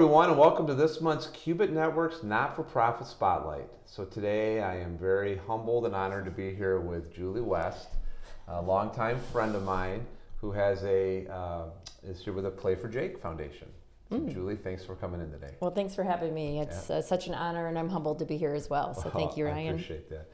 everyone, and welcome to this month's Qubit Network's Not-for-Profit Spotlight. So today I am very humbled and honored to be here with Julie West, a longtime friend of mine who is here with the Play for Jake Foundation. So Julie, thanks for coming in today. Well, thanks for having me. It's such an honor, and I'm humbled to be here as well. So thank you, Ryan. I appreciate that.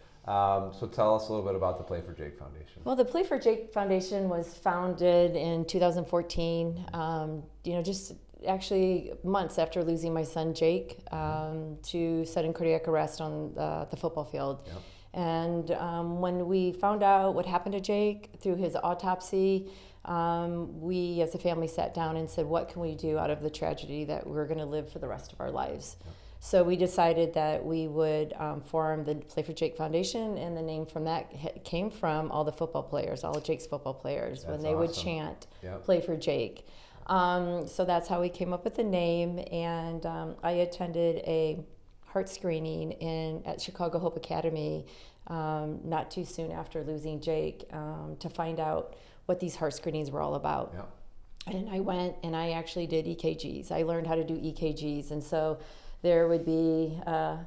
So tell us a little bit about the Play for Jake Foundation. Well, the Play for Jake Foundation was founded in 2014. Just actually months after losing my son Jake to sudden cardiac arrest on the football field. Yep. And when we found out what happened to Jake through his autopsy, we as a family sat down and said, what can we do out of the tragedy that we're going to live for the rest of our lives? Yep. So we decided that we would form the Play for Jake Foundation, and the name from that came from all the football players, all of Jake's football players, when they would chant, Play for Jake. So that's how we came up with the name, and I attended a heart screening at Chicago Hope Academy not too soon after losing Jake to find out what these heart screenings were all about. Yep. And I went and I actually did EKGs. I learned how to do EKGs, and so there would be a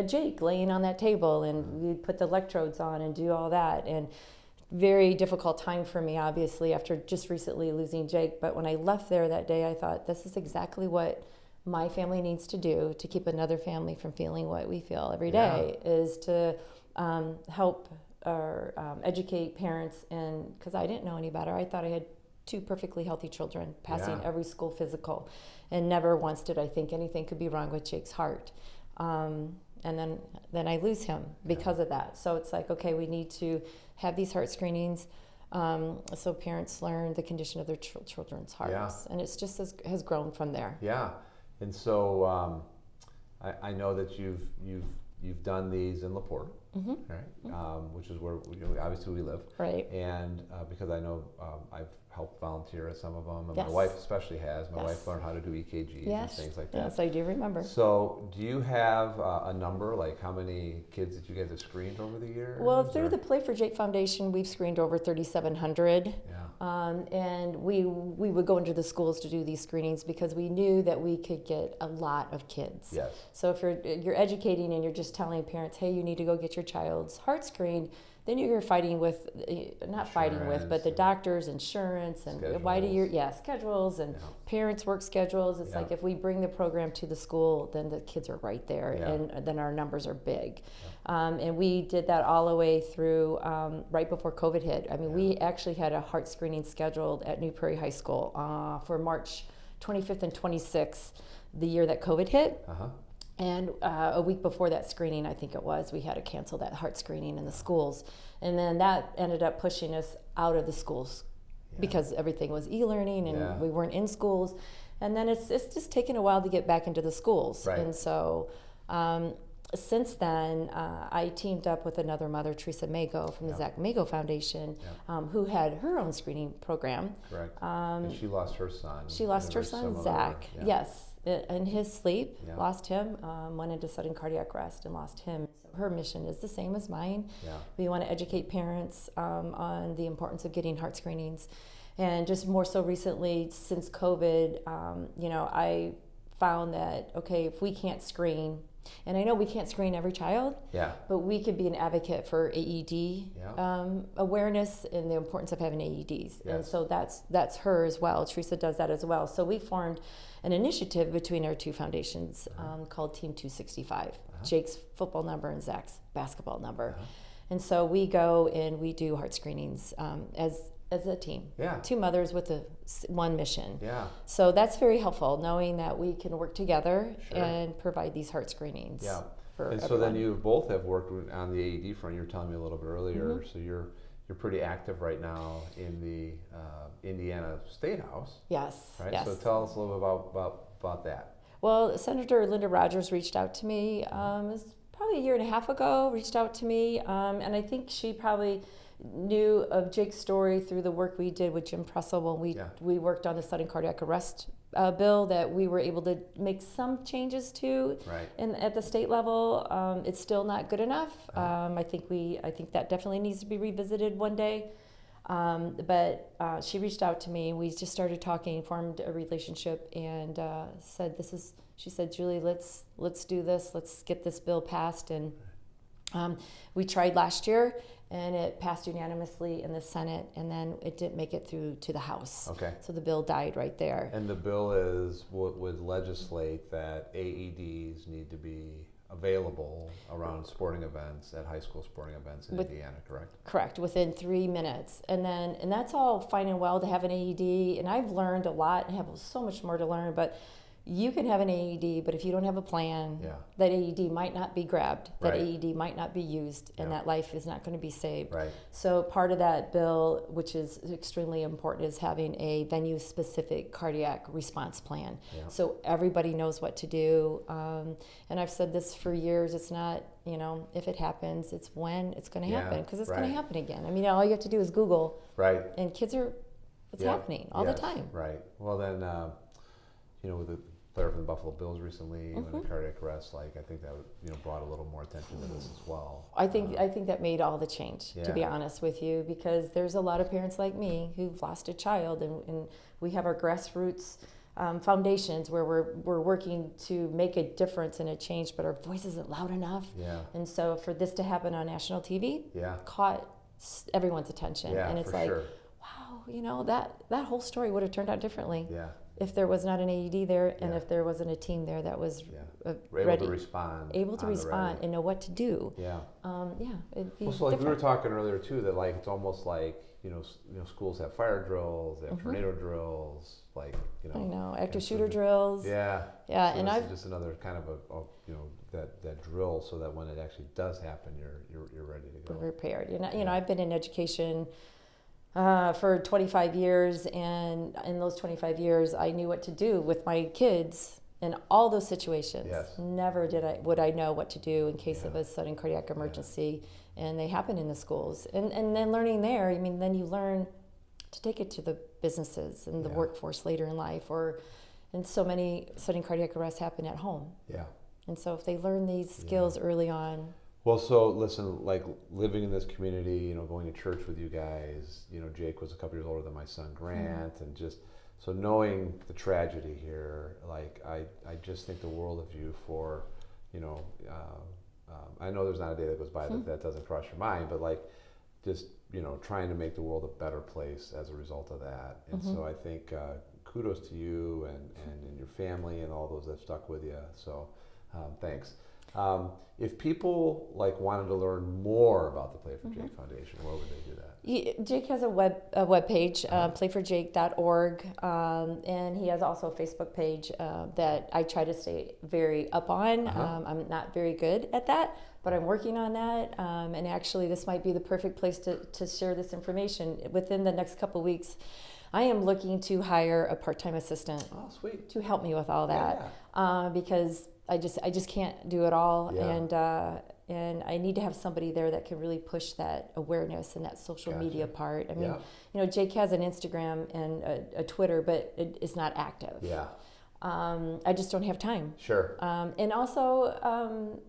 Jake laying on that table, and we'd put the electrodes on and do all that. And very difficult time for me, obviously, after just recently losing Jake. But when I left there that day, I thought, this is exactly what my family needs to do to keep another family from feeling what we feel every day, is to help or educate parents. And because I didn't know any better, I thought I had two perfectly healthy children passing every school physical, and never once did I think anything could be wrong with Jake's heart. And then I lose him because of that. So it's like, okay, we need to have these heart screenings so parents learn the condition of their children's hearts. And it's just has grown from there. Yeah. And so I know that you've done these in LaPorte, right? Which is where obviously we live. Right. And because I know I've helped volunteer at some of them, and my wife especially has. My wife learned how to do EKGs and things like that. Yes, I do remember. So do you have a number, like how many kids that you guys have screened over the years? Well, through the Play for Jake Foundation, we've screened over 3,700. And we would go into the schools to do these screenings because we knew that we could get a lot of kids. Yes. So if you're educating and you're just telling parents, hey, you need to go get your child's heart screened, then you're fighting with, but the doctors, insurance, and schedules. why do you, schedules and parents' work schedules. It's like if we bring the program to the school, then the kids are right there, and then our numbers are big. And we did that all the way through right before COVID hit. I mean, we actually had a heart screening scheduled at New Prairie High School for March 25th and 26th, the year that COVID hit. And a week before that screening, I think it was, we had to cancel that heart screening in the schools. And then that ended up pushing us out of the schools because everything was e-learning and we weren't in schools. And then it's just taken a while to get back into the schools. Right. And so since then, I teamed up with another mother, Teresa Mago from the Zach Mago Foundation, who had her own screening program. Correct. And she lost her son. She lost her son, Zach. Yes. In his sleep, lost him, went into sudden cardiac arrest and lost him. So her mission is the same as mine. We want to educate parents on the importance of getting heart screenings. And just more so recently, since COVID, I found that, okay, if we can't screen, and I know we can't screen every child, but we could be an advocate for AED awareness and the importance of having AEDs. And so that's her as well. Teresa does that as well. So we formed an initiative between our two foundations called Team 265, Jake's football number and Zach's basketball number. And so we go and we do heart screenings as a team. Two mothers with one mission. So that's very helpful, knowing that we can work together and provide these heart screenings. For and everyone. So then you both have worked on the AED front. You were telling me a little bit earlier. So you're pretty active right now in the Indiana State House. Yes. Right. Yes. So tell us a little bit about that. Well, Senator Linda Rogers reached out to me. It was probably a year and a half ago. Reached out to me, and I think she probably knew of Jake's story through the work we did with Jim Pressel when we worked on the sudden cardiac arrest bill that we were able to make some changes to. And at the state level, it's still not good enough. I think that definitely needs to be revisited one day. But she reached out to me. We just started talking, formed a relationship, and said, she said, Julie, let's do this. Let's get this bill passed. And we tried last year, and it passed unanimously in the Senate, and then it didn't make it through to the House. Okay. So the bill died right there. And the bill would legislate that AEDs need to be available around sporting events, at high school sporting events in Indiana, correct? Correct, within 3 minutes. And that's all fine and well to have an AED, and I've learned a lot and have so much more to learn, but you can have an AED, but if you don't have a plan, that AED might not be grabbed, that AED might not be used, and that life is not going to be saved. Right. So part of that bill, which is extremely important, is having a venue-specific cardiac response plan. Yeah. So everybody knows what to do. And I've said this for years, it's not, if it happens, it's when it's going to happen, because it's going to happen again. I mean, all you have to do is Google. Right. And kids are, it's happening all the time. Right. Well, then, with the player from the Buffalo Bills recently, with a cardiac arrest, I think that brought a little more attention to this as well. I think that made all the change, to be honest with you, because there's a lot of parents like me who've lost a child, and we have our grassroots foundations where we're working to make a difference and a change, but our voice isn't loud enough. Yeah. And so for this to happen on national TV, caught everyone's attention, and it's like, wow, that whole story would have turned out differently. Yeah. If there was not an AED there, and if there wasn't a team there that was ready, able to respond and know what to do. Yeah. It'd be so we were talking earlier too, that it's almost like schools have fire drills, they have tornado drills, I know, active shooter drills. Yeah. Yeah. So and I've just another kind of that drill, so that when it actually does happen, you're ready to go. Prepared. I've been in education for 25 years, and in those 25 years I knew what to do with my kids in all those situations. Yes. Never would I know what to do in case of a sudden cardiac emergency, and they happen in the schools, and then learning there, then you learn to take it to the businesses and the workforce later in life, and so many sudden cardiac arrests happen at home. Yeah. And so if they learn these skills early on. Well, so listen, living in this community, going to church with you guys, Jake was a couple years older than my son Grant, and just so knowing the tragedy here, I just think the world of you for, I know there's not a day that goes by that doesn't cross your mind, but just trying to make the world a better place as a result of that. And so I think kudos to you and your family and all those that stuck with you. So thanks. If people wanted to learn more about the Play for Jake Foundation, where would they do that? Jake has a web page, playforjake.org, and he has also a Facebook page that I try to stay very up on. I'm not very good at that, but I'm working on that. And actually, this might be the perfect place to share this information. Within the next couple weeks, I am looking to hire a part-time assistant to help me with all that, because I just can't do it all, and I need to have somebody there that can really push that awareness and that social media part. I mean, Jake has an Instagram and a Twitter, but it's not active. Yeah. I just don't have time. Sure. And also,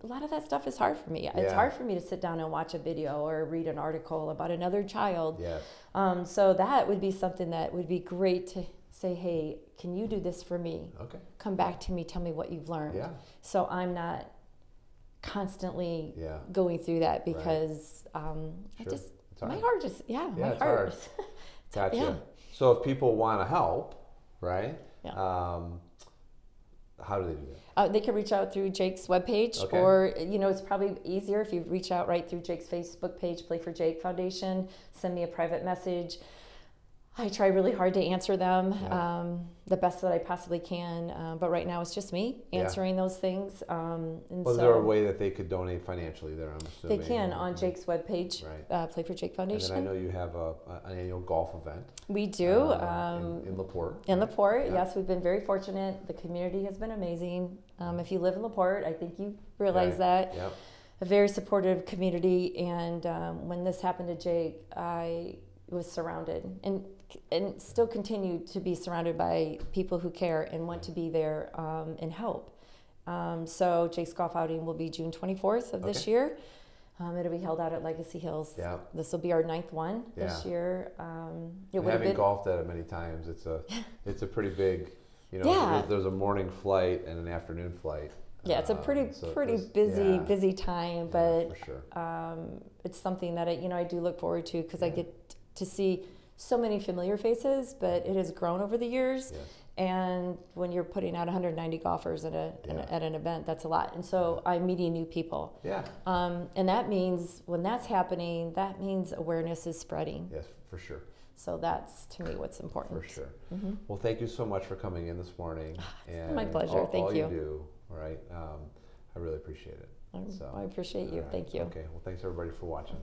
a lot of that stuff is hard for me. It's hard for me to sit down and watch a video or read an article about another child. Yeah. So that would be something that would be great to say, hey, can you do this for me? Okay. Come back to me, tell me what you've learned. Yeah. So I'm not constantly going through that, because my heart just, my heart. Gotcha. Yeah. So if people want to help, right? Yeah. How do they do that? They can reach out through Jake's webpage, or, it's probably easier if you reach out right through Jake's Facebook page, Play for Jake Foundation, send me a private message. I try really hard to answer them the best that I possibly can, but right now it's just me answering those things. Is there a way that they could donate financially there, I'm assuming? They can on Jake's webpage, Play for Jake Foundation. And then I know you have an annual golf event. We do. In LaPorte. In LaPorte, yes. We've been very fortunate. The community has been amazing. If you live in LaPorte, I think you realize that. Yep. A very supportive community, and when this happened to Jake, I was surrounded and still continue to be surrounded by people who care and want to be there and help. So Jake's golf outing will be June 24th of this year. It'll be held out at Legacy Hills. Yeah. This will be our 9th one this year. Having golfed at it many times, it's a pretty big, there's a morning flight and an afternoon flight. Yeah, it's a pretty busy time, but for sure. It's something that I do look forward to because I get to see so many familiar faces, but it has grown over the years. Yes. And when you're putting out 190 golfers at an event, that's a lot. And so I'm meeting new people. Yeah. And that means when that's happening, that means awareness is spreading. Yes, for sure. So that's, to me, what's important. For sure. Mm-hmm. Well, thank you so much for coming in this morning. It's my pleasure. Thank you. All you do, all right? I really appreciate it. I appreciate you. Right. Thank you. Okay. Well, thanks everybody for watching.